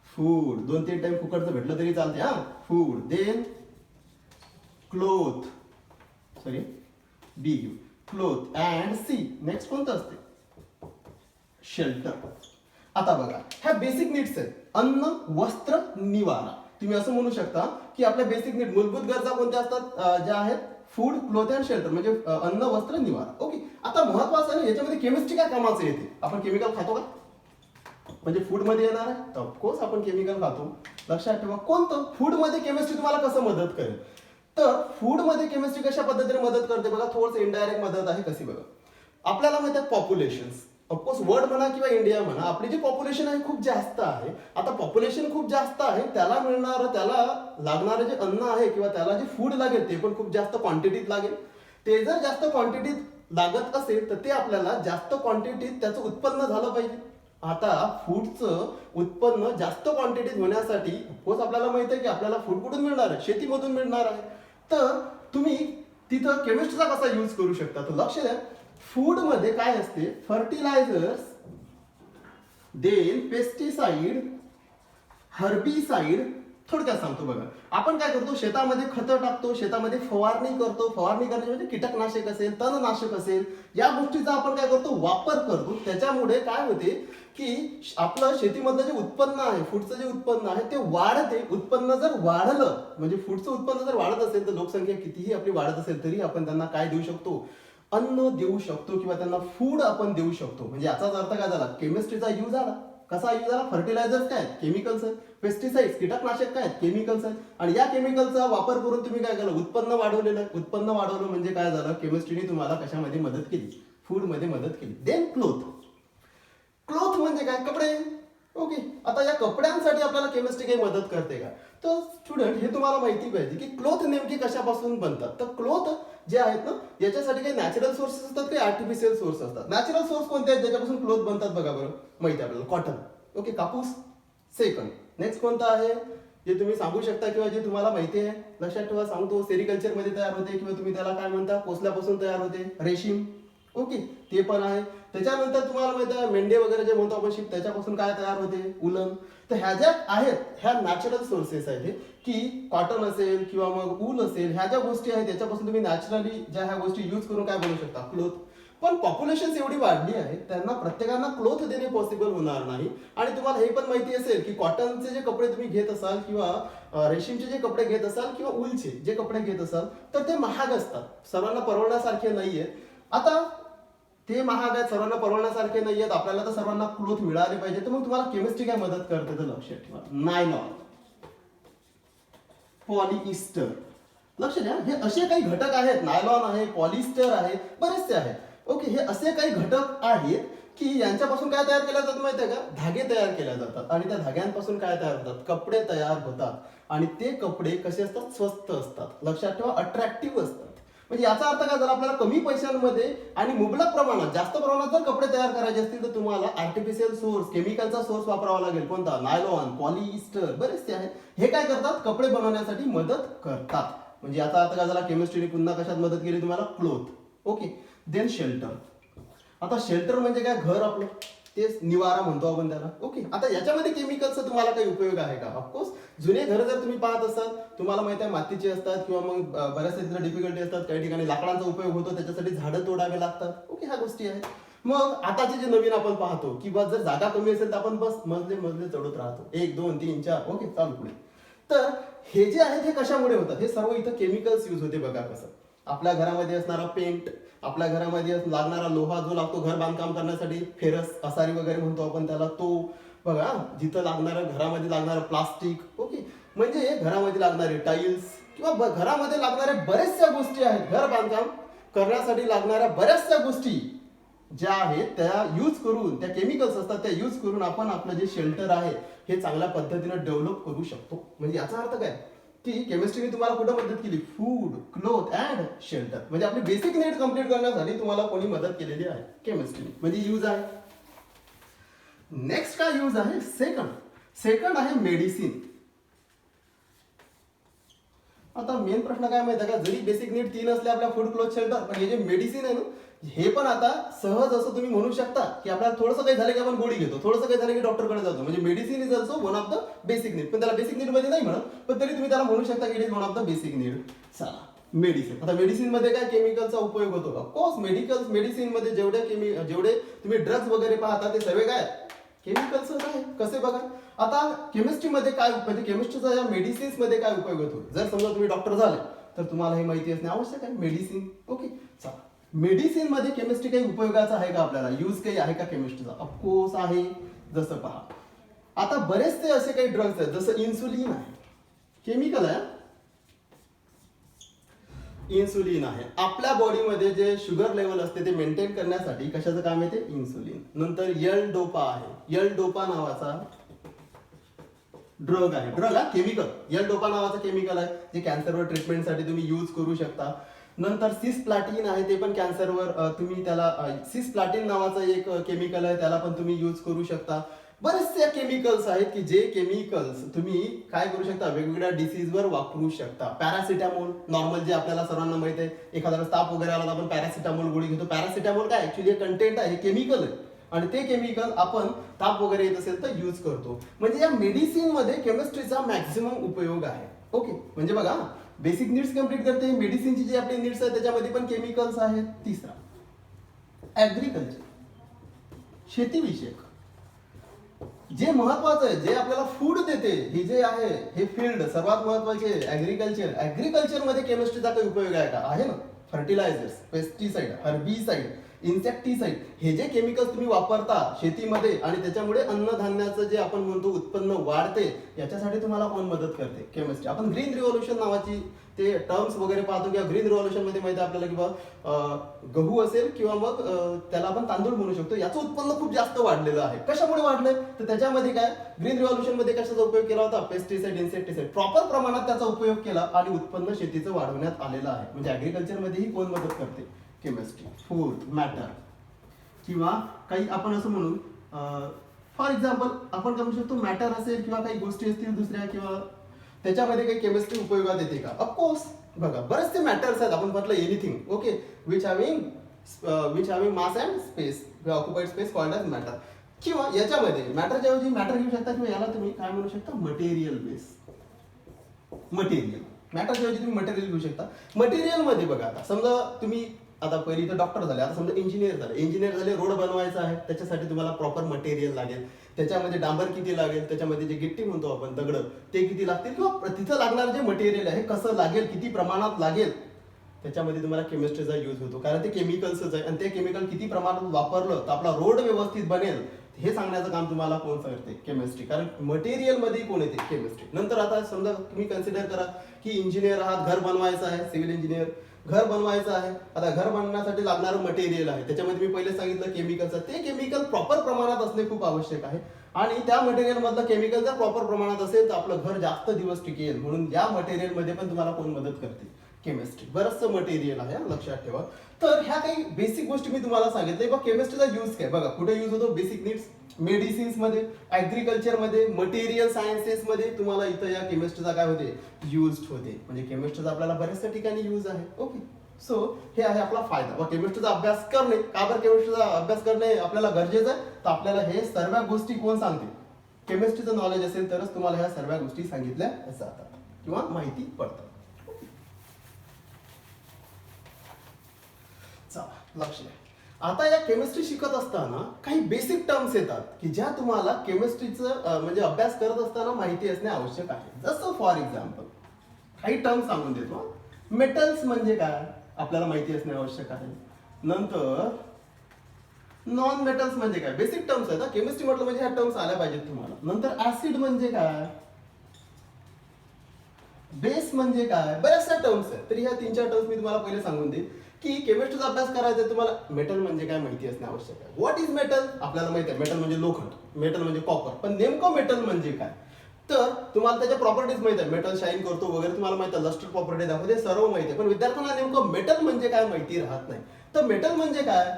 फूड. 2-3 टाइम फुकटचं भेटलं तरी चालते, हा, फूड. देन क्लोथ, सॉरी बी घेऊ, क्लोथ अँड सी. नेक्स्ट कोणतं असते, शेल्टर. आता बघा, ह्या बेसिक नीड्स आहेत, अन्न, वस्त्र, निवारा. तुम्ही असं म्हणू शकता की आपल्या बेसिक नीड, मूलभूत गरजा कोणत्या असतात, ज्या आहेत फूड, क्लोथ अँड शेल्टर, म्हणजे अन्न, वस्त्र, निवारा. ओके. आता महत्वाचं आहे ना, याच्यामध्ये केमिस्ट्री काय कामाचं येते. आपण केमिकल खातो का, म्हणजे फूड मध्ये येणार आहे, तर ऑफकोर्स आपण केमिकल खातो. लक्षात ठेवा, कोणतं फूड मध्ये केमिस्ट्री तुम्हाला कसं मदत करेल, तर फूड मध्ये केमिस्ट्री कशा पद्धतीने मदत करते बघा, थोडंसं इनडायरेक्ट मदत आहे. कशी बघा, आपल्याला माहिती आहे पॉप्युलेशन, ऑफकोर्स वर्ल्ड म्हणा किंवा इंडिया म्हणा, आपली जी पॉप्युलेशन आहे खूप जास्त आहे. आता पॉप्युलेशन खूप जास्त आहे, त्याला मिळणारं, त्याला लागणारं जे अन्न आहे किंवा त्याला जे फूड लागेल ते पण खूप जास्त क्वांटिटीत लागेल. ते जर जास्त क्वांटिटीत लागत असेल तर ते आपल्याला जास्त क्वांटिटीत त्याचं उत्पन्न झालं पाहिजे. आता फूडचं उत्पन्न जास्त क्वांटिटीत होण्यासाठी ऑफकोर्स आपल्याला माहिती आहे की आपल्याला फूड कुठून मिळणार आहे, शेतीमधून मिळणार आहे. तर तुम्ही तिथं केमिस्ट्रीचा कसा यूज करू शकता, तर लक्ष द्या, फूड मध्ये काय असते, फर्टिलायझर्स, देन पेस्टिसाइड, हर्बिसाइड. थोडक्यात सांगतो बघा, आपण काय करतो, शेतामध्ये खतं टाकतो, शेतामध्ये फवारणी करतो. फवारणी करणे म्हणजे कीटकनाशक असेल, तणनाशक असेल, या गोष्टीचा आपण काय करतो, वापर करतो. त्याच्यामुळे काय होते की आपलं शेतीमधलं जे उत्पन्न आहे, फूडचं जे उत्पन्न आहे ते वाढते. उत्पन्न जर वाढलं, म्हणजे फूडचं उत्पन्न जर वाढत असेल, तर लोकसंख्या कितीही आपली वाढत असेल तरी आपण त्यांना काय देऊ शकतो, अन्न देऊ शकतो किंवा त्यांना फूड आपण देऊ शकतो. म्हणजे याचाच अर्थ काय झाला, केमिस्ट्रीचा यूज झाला. कसा यूज झाला, फर्टिलायझर्स काय आहेत, केमिकल्स आहेत, पेस्टिसाइड्स, कीटकनाशक काय आहेत, केमिकल्स आहेत. आणि या केमिकलचा वापर करून तुम्ही काय केलं, उत्पन्न वाढवलेलं. उत्पन्न वाढवलं म्हणजे काय झालं, केमिस्ट्रीने तुम्हाला कशामध्ये मदत केली, फूड मध्ये मदत केली. Then cloth. क्लोथ म्हणजे काय, कपडे. ओके. आता या कपड्यांसाठी आपल्याला केमिस्ट्री काही मदत करते का, तर स्टुडंट हे तुम्हाला माहिती पाहिजे की क्लोथ नेमकी कशापासून बनतात. तर क्लोथ जे आहेत ना, याच्यासाठी काही नॅचरल सोर्सेस असतात, काही आर्टिफिशियल सोर्स असतात. नॅचरल सोर्स कोणते आहेत ज्याच्यापासून क्लोथ बनतात बघा बरं, माहिती आहे आपल्याला, कॉटन. ओके, कापूस. सेकंड, नेक्स्ट कोणता आहे, जे तुम्ही सांगू शकता किंवा जे तुम्हाला माहिती आहे, लक्षात ठेवा, सांगतो, सेरिकल्चर मध्ये तयार होते किंवा तुम्ही त्याला काय म्हणता, कोसल्यापासून तयार होते, रेशीम. ओके, ते पण आहे. त्याच्यानंतर तुम्हाला माहिती आहे मेंढे वगैरे जे म्हणतो आपण शिप, त्याच्यापासून काय तयार होते, उलन. तर ह्या ज्या आहेत ह्या नॅचरल सोर्सेस आहेत, की कॉटन असेल किंवा मग ऊल असेल, ह्या ज्या गोष्टी आहेत त्याच्यापासून तुम्ही नॅचरली ज्या ह्या गोष्टी यूज करून काय बनवू शकता, क्लोथ. पण पॉप्युलेशन एवढी वाढली आहे, त्यांना प्रत्येकांना क्लोथ देणे पॉसिबल होणार नाही. आणि तुम्हाला हे पण माहिती असेल की कॉटनचे जे कपडे तुम्ही घेत असाल किंवा रेशीमचे जे कपडे घेत असाल किंवा ऊलचे जे कपडे घेत असाल, तर ते महाग असतात, सर्वांना परवडण्यासारखे नाहीये. आता ते महाग आहेत, सर्वांना परवडण्यासारखे नाही आहेत, आपल्याला तर सर्वांना क्लोथ मिळाले पाहिजे. तर मग तुम्हाला केमिस्ट्री काय मदत करते, तर लक्षात ठेवा, नायलॉन, पॉलिइस्टर. लक्ष द्या, हे असे काही घटक आहेत, नायलॉन आहे, पॉलिस्टर आहे, बरेचसे आहेत. ओके, हे असे काही घटक आहेत की यांच्यापासून काय तयार केलं जातं माहिती आहे का? धागे तयार केले जातात आणि त्या धाग्यांपासून काय तयार होतात? कपडे तयार होतात आणि ते कपडे कसे असतात? स्वस्त असतात. लक्षात ठेवा, अट्रॅक्टिव्ह असतात. म्हणजे याचा अर्थ काय झाला? आपल्याला कमी पैशांमध्ये आणि मुबलक प्रमाणात, जास्त प्रमाणात जर कपडे तयार करायचे असतील तर तुम्हाला आर्टिफिशियल सोर्स, केमिकलचा सोर्स वापरावा लागेल. कोणता? नायलॉन, पॉलिइस्टर, बरेचसे आहेत. हे काय करतात? कपडे बनवण्यासाठी मदत करतात. म्हणजे याचा अर्थ काय झाला? केमिस्ट्रीने पुन्हा कशात मदत केली तुम्हाला? क्लोथ. ओके. Then shelter. आता शेल्टर म्हणजे काय? घर आपलं, तेच निवारा म्हणतो आपण त्याला. ओके. आता याच्यामध्ये केमिकलचा तुम्हाला काही उपयोग आहे का? ऑफकोर्स जुने घर जर तुम्ही पाहत असाल, तुम्हाला माहिती आहे मातीचे असतात किंवा मग बऱ्याचशा तिथं डिफिकल्टी असतात, काही ठिकाणी लाकडांचा उपयोग होतो, त्याच्यासाठी झाडं तोडावे लागतात. ओके, ह्या गोष्टी आहेत. मग आताचे जे नवीन आपण पाहतो किंवा जर जागा कमी असेल तर आपण बस मजले मजले चढत राहतो, 1 2 3 4. ओके, चालू पुढे. तर हे जे आहेत हे कशामुळे होतात? हे सर्व इथं केमिकल्स यूज होते. बघा कसं आपल्या घरामध्ये असणारा पेंट, आपल्या घरामध्ये लागणारा लोहा जो लागतो घर बांधकाम करण्यासाठी, फेरस असारी वगैरे म्हणतो आपण त्याला, तो बघा. जिथं लागणारं, घरामध्ये लागणारं प्लास्टिक. ओके. म्हणजे घरामध्ये लागणारे टाईल्स किंवा घरामध्ये लागणाऱ्या बऱ्याचशा गोष्टी आहेत, घर बांधकाम करण्यासाठी लागणाऱ्या बऱ्याचशा गोष्टी ज्या आहेत त्या यूज करून, त्या केमिकल्स असतात त्या यूज करून आपण आपलं जे शेल्टर आहे हे चांगल्या पद्धतीने डेव्हलप करू शकतो. म्हणजे याचा अर्थ काय की केमिस्ट्रीने तुम्हाला कुठं मदत केली? Food, cloth and shelter. म्हणजे आपली बेसिक नीड कम्प्लीट करण्यासाठी तुम्हाला कोणी मदत केलेली आहे? केमिस्ट्री. म्हणजे यूज आहे. नेक्स्ट काय यूज आहे? सेकंड आहे मेडिसिन. आता मेन प्रश्न काय माहिती आहे का? जरी बेसिक नीड 3 असले आपल्या, फूड, क्लोथ, शेल्टर, पण हे जे मेडिसिन आहे ना, हे पण आता सहज असं तुम्ही म्हणू शकता की आपल्याला थोडंसं काही झालं की आपण गोळी घेतो, थोडंसं काही झालं की डॉक्टरकडे जातो. म्हणजे medicine is also one of the basic need. पण त्याला बेसिक नीड मध्ये नाही म्हणत, पण तरी तुम्ही त्याला म्हणू शकता की it is one of the basic need. चला, मेडिसिन. आता मेडिसिन मध्ये काय केमिकलचा उपयोग होतो? ऑफकोर्स मेडिसिन मध्ये जेवढे तुम्ही ड्रग्ज वगैरे पाहता ते सर्व काय केमिकल्सच आहे. कसे बघा, आता केमिस्ट्रीमध्ये काय, म्हणजे केमिस्ट्रीचा या मेडिसिन्स मध्ये काय उपयोग होतो? जर समजा तुम्ही डॉक्टर झाले तर तुम्हाला हे माहिती असणे आवश्यक आहे, मेडिसिन. ओके, चला. मेडिसिन मध्ये केमिस्ट्री काही उपयोगाचा आहे का? आपल्याला यूज काही आहे का केमिस्ट्रीचा? ऑफकोर्स आहे. जसं पहा, आता बरेचसे असे काही ड्रग्ज आहेत, जसं इन्सुलिन आहे, केमिकल आहे. इन्सुलिन आहे. आपल्या बॉडीमध्ये जे शुगर लेवल असते ते मेंटेन करण्यासाठी कशाचं काम येते? इन्सुलिन. नंतर एल डोपा आहे. एल डोपा नावाचा ड्रग आहे. ड्रग हा केमिकल. एल डोपा नावाचं केमिकल आहे जे कॅन्सरवर ट्रीटमेंटसाठी तुम्ही यूज करू शकता. नंतर सिस्प्लॅटिन आहे, ते पण कॅन्सरवर तुम्ही त्याला, सिस्प्लॅटिन नावाचं एक केमिकल आहे, त्याला पण तुम्ही यूज करू शकता. बरेचसे केमिकल्स आहेत की जे केमिकल्स तुम्ही काय करू शकता? वेगवेगळ्या डिसीजवर वापरू शकता. पॅरासिटामोल नॉर्मल, जे आपल्याला सर्वांना माहिती आहे, एखाद्या ताप वगैरे आला तर आपण पॅरासिटामोल गोळी घेतो. पॅरासिटामोल काय ऍक्च्युली कंटेंट आहे, केमिकल आहे आणि ते केमिकल आपण ताप वगैरे येत असेल तर यूज करतो. म्हणजे या मेडिसिन मध्ये केमिस्ट्रीचा मॅक्झिमम उपयोग आहे. ओके, म्हणजे बघा, बेसिक नीड्स कम्प्लीट करते. मेडिसिनची जी आपली नीड्स आहेत त्याच्यामध्ये पण केमिकल्स आहेत. तिसरा ऍग्रिकल्चर, शेतीविषयक. जे महत्वाचं आहे, जे आपल्याला फूड देते, हे जे आहे हे फील्ड सर्वात महत्वाचे ऍग्रिकल्चर. ऍग्रिकल्चर मध्ये केमिस्ट्रीचा काही उपयोग आहे का? आहे ना. फर्टिलायझर्स, पेस्टिसाइड, हर्बिसाइड, इन्सेक्टिसाइड, हे जे केमिकल्स तुम्ही वापरता शेतीमध्ये आणि त्याच्यामुळे अन्नधान्याचं जे आपण म्हणतो उत्पन्न वाढते, याच्यासाठी तुम्हाला कोण मदत करते? केमिस्ट्री. आपण ग्रीन रिव्होल्यूशन नावाची ते टर्म्स वगैरे पाहतो किंवा ग्रीन रिव्होल्यूशन मध्ये माहिती आहे आपल्याला किंवा गहू असेल किंवा मग त्याला आपण तांदूळ म्हणू शकतो, याचं उत्पन्न खूप जास्त वाढलेलं आहे. कशामुळे वाढलंय? तर त्याच्यामध्ये काय ग्रीन रिव्होल्यूशन मध्ये कशाचा उपयोग केला होता? Pesticide, insecticide. प्रॉपर प्रमाणात त्याचा उपयोग केला आणि उत्पन्न शेतीचं वाढवण्यात आलेलं आहे. म्हणजे ऍग्रिकल्चर मध्येही कोण मदत करते? केमिस्ट्री. Fourth, matter. किंवा काही आपण असं म्हणू, फॉर एक्झाम्पल आपण काय म्हणू शकतो, मॅटर असेल किंवा काही गोष्टी असतील दुसऱ्या, किंवा त्याच्यामध्ये काही केमिस्ट्री उपयोगात येते का? ऑफकोर्स. बघा, बरेचसे मॅटर्स आहेत. आपण म्हटलं anything, okay, which having mass and space, occupied space called as matter. किंवा याच्यामध्ये मॅटरच्या ऐवजी मॅटर घेऊ शकता किंवा याला तुम्ही काय म्हणू शकता? Material base. मटेरियल. मॅटरच्या ऐवजी तुम्ही मटेरियल घेऊ शकता. मटेरियल मध्ये बघा, आता समजा तुम्ही आता पहिली तर डॉक्टर झाले, आता समजा इंजिनियर झाले, रोड बनवायचा आहे, त्याच्यासाठी तुम्हाला प्रॉपर मटेरियल लागेल. त्याच्यामध्ये डांबर किती लागेल, त्याच्यामध्ये जे गिट्टी म्हणतो आपण, दगड, ते किती लागतील, किंवा तिथं लागणार जे मटेरियल आहे कसं लागेल, किती प्रमाणात लागेल, त्याच्यामध्ये तुम्हाला केमिस्ट्रीचा यूज होतो. कारण ते केमिकल्सच आहे आणि ते केमिकल किती प्रमाणात वापरलं तर आपला रोड व्यवस्थित बनेल, हे सांगण्याचं काम तुम्हाला कोण करते? केमिस्ट्री. कारण मटेरियल मध्ये कोण येते? केमिस्ट्री. नंतर आता समजा तुम्ही कन्सिडर करा की इंजिनियर आहात, घर बनवायचं आहे, सिव्हिल इंजिनियर, घर बनवायचं आहे, आता घर बनवण्यासाठी लागणारं मटेरियल आहे, त्याच्यामध्ये मी पहिले सांगितलं केमिकलचं, ते केमिकल प्रॉपर प्रमाणात असणे खूप आवश्यक आहे. आणि त्या मटेरियल मधलं केमिकल जर प्रॉपर प्रमाणात असेल तर आपलं घर जास्त दिवस टिकेल. म्हणून या मटेरियल मध्ये पण तुम्हाला कोण मदत करते? केमिस्ट्री. बरंचसं मटेरियल आहे, लक्षात ठेवा. तर ह्या काही बेसिक गोष्टी मी तुम्हाला सांगितल्या. बघा केमिस्ट्रीचा यूज काय, बघा कुठे यूज होतो? बेसिक नीड्स, मेडिसिन्स मध्ये, ऍग्रिकल्चर मध्ये, मटेरियल सायन्सेस मध्ये तुम्हाला इथं या केमिस्ट्रीचा काय होते? यूज होते. म्हणजे केमिस्ट्रीचा आपल्याला बऱ्याचशा ठिकाणी यूज आहे. ओके, सो हे आहे आपला फायदा. केमिस्ट्रीचा अभ्यास करणे, का बरं केमिस्ट्रीचा अभ्यास करणे आपल्याला गरजेचं आहे? तर आपल्याला हे सर्व गोष्टी कोण सांगते? केमिस्ट्रीचं नॉलेज असेल तरच तुम्हाला ह्या सर्व गोष्टी सांगितल्या जातात किंवा माहिती पडतात. चला लक्ष द्या. आता या केमिस्ट्री शिकत असताना काही बेसिक टर्म्स येतात की ज्या तुम्हाला केमिस्ट्रीचं म्हणजे अभ्यास करत असताना माहिती असणे आवश्यक आहे. जसं फॉर एक्झाम्पल काही टर्म सांगून देतो. मेटल्स म्हणजे काय आपल्याला माहिती असणे आवश्यक आहे. नंतर नॉन मेटल्स म्हणजे काय, बेसिक टर्म्स आहेत. केमिस्ट्री म्हटलं म्हणजे ह्या टर्म्स आल्या पाहिजेत तुम्हाला. नंतर ऍसिड म्हणजे काय, बेस म्हणजे काय, बऱ्याचशा टर्म्स आहेत. तरी ह्या 3-4 टर्म्स मी तुम्हाला पहिले सांगून देईन की केमिस्ट्रीचा अभ्यास करायचा आहे तुम्हाला. मेटल म्हणजे काय माहिती असणे आवश्यक आहे. व्हॉट इज मेटल आपल्याला माहिती आहे. मेटल म्हणजे लोखंड, मेटल म्हणजे कॉपर. पण नेमकं मेटल म्हणजे काय, तर तुम्हाला त्याच्या प्रॉपर्टीज माहिती आहे. मेटल शाईन करतो वगैरे तुम्हाला माहिती आहे, लस्टर प्रॉपर्टी दाखवते, सर्व माहिती आहे. पण विद्यार्थ्यांना नेमकं मेटल म्हणजे काय माहिती राहत नाही. तर मेटल म्हणजे काय,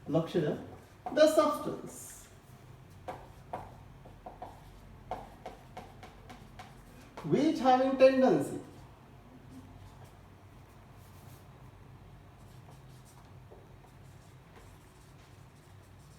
लक्ष द्या. The substance which having tendency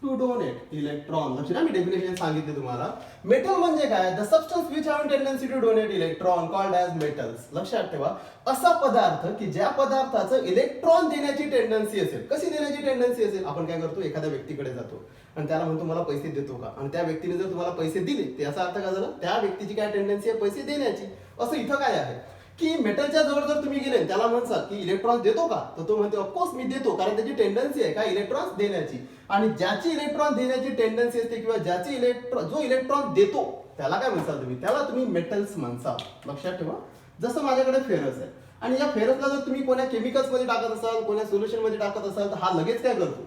to donate electron. लक्ष द्या, मी डेफिनेशन सांगितले तुम्हाला. मेटल म्हणजे काय, the substance which have tendency to donate electron called as metals. लक्षात ठेवा, असा पदार्थ की ज्या पदार्थाचं इलेक्ट्रॉन देण्याची टेंडन्सी असेल. कशी देण्याची टेंडन्सी असेल, आपण काय करतो, एखाद्या व्यक्तीकडे जातो आणि त्याला म्हणतो मला पैसे देतो का, आणि त्या व्यक्तीने जर तुम्हाला पैसे दिले, त्याचा अर्थ काय झाला, त्या व्यक्तीची काय टेंडन्सी आहे, पैसे देण्याची. असं इथं काय आहे की मेटलच्या जवळ जर तुम्ही गेले त्याला म्हणसाल की इलेक्ट्रॉन्स देतो का, तर तो म्हणतो ऑफकोर्स मी देतो, कारण त्याची टेंडन्सी आहे काय, इलेक्ट्रॉन्स देण्याची. आणि ज्याची इलेक्ट्रॉन देण्याची टेंडन्सी असते किंवा ज्याची जो इलेक्ट्रॉन देतो त्याला काय म्हणसाल तुम्ही, त्याला तुम्ही मेटल्स म्हणसाल. लक्षात ठेवा. जसं माझ्याकडे फेरस आहे आणि या फेरसला जर तुम्ही कोणत्या केमिकल्स मध्ये टाकत असाल, कोणत्या सोल्युशन मध्ये टाकत असाल, तर हा लगेच काय करतो,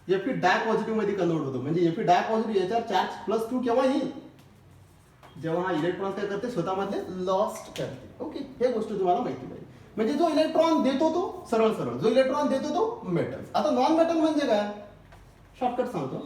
Fe डाय पॉझिटिव्ह मध्ये कन्वर्ट होतो. म्हणजे Fe डाय पॉझिटिव्ह याच्यावर चार्ज +2 केव्हा येईल, जेव्हा हा इलेक्ट्रॉन काय करते, स्वतःमध्ये लॉस्ट करते. ओके, हे गोष्ट तुम्हाला माहिती पाहिजे. म्हणजे जो इलेक्ट्रॉन देतो तो सरळ सरळ, जो इलेक्ट्रॉन देतो तो मेटल. आता नॉन मेटल म्हणजे काय, शॉर्टकट सांगतो.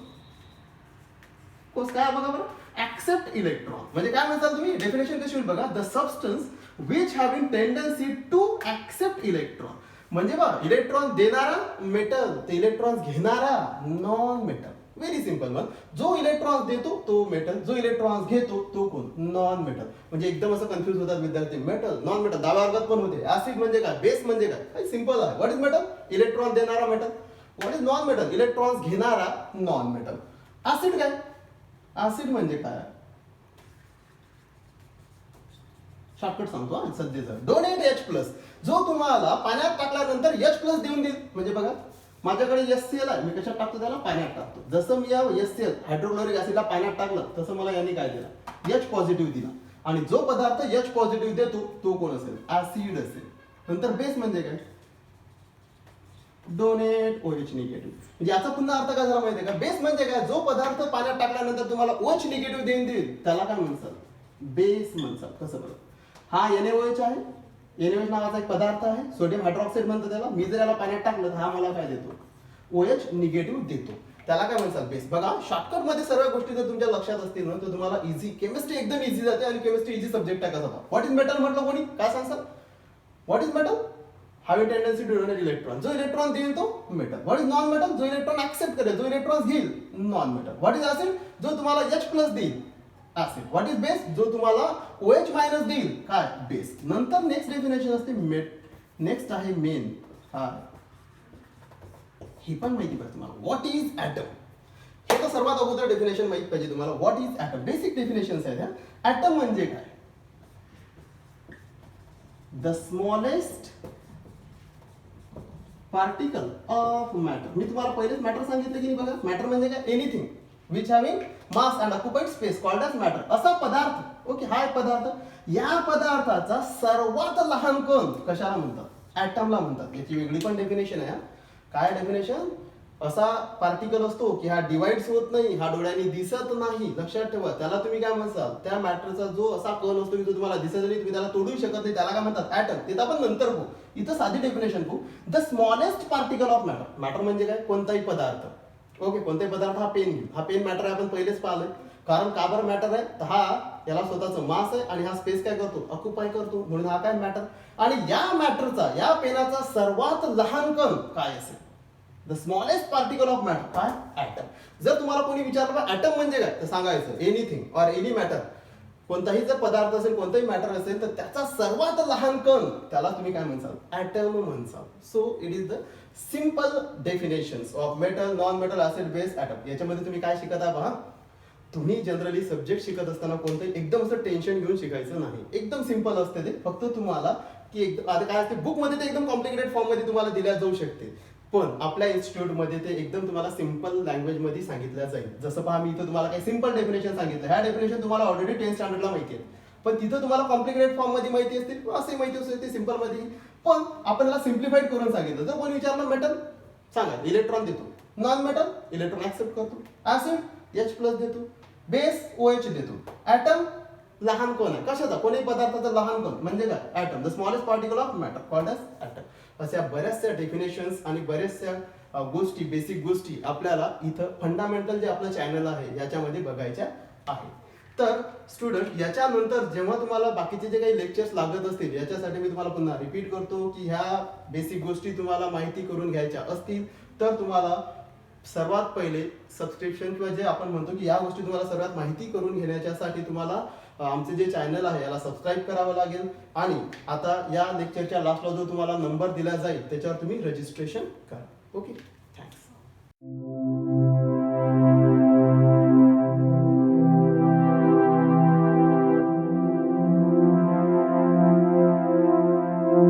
कोर्स काय बघा बरं, ऍक्सेप्ट इलेक्ट्रॉन. म्हणजे काय म्हणतात तुम्ही, डेफिनेशन कशी होईल बघा, the substance which having tendency to accept electron. म्हणजे बघा, इलेक्ट्रॉन देणारा मेटल, ते इलेक्ट्रॉन घेणारा non metal. Very simple one. जो इलेक्ट्रॉन्स देतो तो मेटल, जो इलेक्ट्रॉन्स घेतो तो कोण, नॉन मेटल. म्हणजे एकदम असं कन्फ्युज होतात विद्यार्थी, मेटल नॉन मेटल. 10व्या वर्गात पण होते. ऍसिड म्हणजे काय, बेस म्हणजे काय, सिंपल आहे. व्हॉट इज मेटल, इलेक्ट्रॉन देणारा metal. What is non metal, electrons घेणारा नॉन मेटल. ऍसिड काय, ऍसिड म्हणजे काय, शॉर्टकट सांगतो सध्याचा, डोनेट H+. जो तुम्हाला पाण्यात टाकल्यानंतर H+ देऊन देईल. म्हणजे बघा, माझ्याकडे HCl आहे, मी कशात टाकतो, त्याला पाण्यात टाकतो. जसं मी या HCl हायड्रोक्लोरिक ऍसिडला पाण्यात टाकलं, तसं मला याने काय दिला, H पॉझिटिव्ह दिला. आणि जो पदार्थ H पॉझिटिव्ह देतो तो कोण असेल, ऍसिड असेल. नंतर बेस म्हणजे काय, डोनेट OH निगेटिव्ह. म्हणजे याचा पुन्हा अर्थ काय झाला माहितीये का, बेस म्हणजे काय, जो पदार्थ पाण्यात टाकल्यानंतर तुम्हाला OH निगेटिव्ह देऊन देईल त्याला काय म्हणतात, बेस म्हणतात. कसं बरं, हा NaOH आहे, NaOH नावाचा एक पदार्थ आहे, सोडियम हायड्रॉक्साईड म्हणतात त्याला. मी जर याला पाण्यात टाकलं तर हा मला काय देतो, OH निगेटिव्ह देतो. त्याला काय म्हणतात, बेस. बघा, शॉर्टकट मध्ये सर्व गोष्टी जर तुमच्या लक्षात असतील ना, तर तुम्हाला इझी, केमिस्ट्री एकदम इझी जाते. आणि केमिस्ट्री इझी सब्जेक्ट आहे. कसा व्हॉट इज मेटल म्हटलं कोणी, काय सांगतात, what is metal, having tendency to donate electron. जो इलेक्ट्रॉन देईल तो metal. What is non metal, जो इलेक्ट्रॉन ऍक्सेप्ट करेल, जो इलेक्ट्रॉन घेईल, non metal. What is acid, जो तुम्हाला H+ देईल, ऍसिड. व्हॉट इज बेस, जो तुम्हाला OH- देईल, काय, बेस. नंतर नेक्स्ट डेफिनेशन असते नेक्स्ट आहे मेन. ही पण माहिती पाहिजे तुम्हाला, व्हॉट इज ऍटम. हे तर सर्वात अगोदर डेफिनेशन माहित पाहिजे तुम्हाला, what is atom. Basic definitions आहेत. ऍटम म्हणजे काय, the smallest particle of matter. मी तुम्हाला पहिलेच मॅटर सांगितलं की बघा, मॅटर म्हणजे काय, anything which having mass and occupied space called as matter. असा पदार्थ, ओके, हा एक पदार्थ या पदार्थाचा सर्वात लहान कण कशाला म्हणतात? ऍटमला म्हणतात. याची वेगळी पण डेफिनेशन आहे. काय डेफिनेशन? असा पार्टिकल असतो की हा डिवाइड्स होत नाही, हा डोळ्यांनी दिसत नाही. लक्षात ठेवा. त्याला तुम्ही काय म्हणसाल? त्या मॅटरचा जो असा कण असतो की तो तुम्हाला दिसत नाही, तुम्ही त्याला तोडू शकत नाही, त्याला काय म्हणतात? ऍटम. ते तर आपण नंतर पाहू. इथं साधी डेफिनेशन पाहू. The smallest particle of matter. Matter म्हणजे काय? कोणताही पदार्थ. ओके, कोणताही पदार्थ. हा पेन घेऊ. हा पेन मॅटर आहे, आपण पहिलेच पाहिलंय. कारण का बरं मॅटर आहे? तर हा याला स्वतःचं मास आहे आणि हा स्पेस काय करतो? ऑक्युपाय करतो, म्हणून हा काय मॅटर. आणि या मॅटरचा, या पेनाचा सर्वात लहान कण काय असेल? The smallest particle of matter. काय? ऍटम. जर तुम्हाला कोणी विचारलं ऍटम म्हणजे काय, तर सांगायचं एनिथिंग ऑर एनी मॅटर. कोणताही जर पदार्थ असेल, कोणताही मॅटर असेल, तर त्याचा सर्वात लहान कण त्याला तुम्ही काय म्हणसाल? ऍटम म्हणसाल. So it is the simple definitions of metal, non metal, acid, base, atom. याच्यामध्ये तुम्ही काय शिकत आहात पहा. तुम्ही जनरली सब्जेक्ट शिकत असताना कोणतंही एकदम असं टेन्शन घेऊन शिकायचं नाही. एकदम सिंपल असते ते. फक्त तुम्हाला की आता काय असते, बुकमध्ये ते एकदम कॉम्प्लिकेटेड फॉर्म मध्ये तुम्हाला दिल्या जाऊ शकते, पण आपल्या इन्स्टिट्यूटमध्ये ते एकदम तुम्हाला सिंपल लँग्वेजमध्ये सांगितलं जाईल. जसं पहा, मी इथं तुम्हाला काही सिंपल डेफिनेशन सांगितलं. ह्या डेफिनेशन तुम्हाला ऑलरेडी 10th स्टँडर्डला माहिती आहे, पण तिथं तुम्हाला कॉम्प्लिकेटेड फॉर्म मध्ये माहिती असतील, असे माहिती असेल ते सिंपल मध्ये. पण आपण त्याला सिम्प्लिफाईड करून सांगितलं. जर कोणी विचारलं मेटल, सांगा इलेक्ट्रॉन देतो. नॉन मेटल, इलेक्ट्रॉन ऍक्सेप्ट करतो. ऍसिड H+ देतो. बेस OH देतो. ऍटम लहान कण आहे. कशाचा? कोणीही पदार्थाचा लहान कण म्हणजे काय? Atom. The smallest particle of matter called as atom. अशा बऱ्याचशा डेफिनेशन्स आणि बऱ्याचशा गोष्टी, बेसिक गोष्टी आपल्याला इथं फंडामेंटल जे आपलं चॅनल आहे याच्यामध्ये बघायच्या आहे. तर स्टुडंट, याच्यानंतर जेव्हा तुम्हाला बाकीचे जे काही लेक्चर्स लागत असतील, याच्यासाठी मी तुम्हाला पुन्हा रिपीट करतो की ह्या बेसिक गोष्टी तुम्हाला माहिती करून घ्यायच्या असतील, तर तुम्हाला सर्वात पहिले सबस्क्रिप्शन किंवा जे आपण म्हणतो की या गोष्टी तुम्हाला सर्वात माहिती करून घेण्याच्यासाठी तुम्हाला आमचे जे चॅनल आहे याला सबस्क्राईब करावं लागेल. आणि आता या लेक्चरच्या लास्टला जो तुम्हाला नंबर दिला जाईल त्याच्यावर तुम्ही रजिस्ट्रेशन करा. Okay, thanks.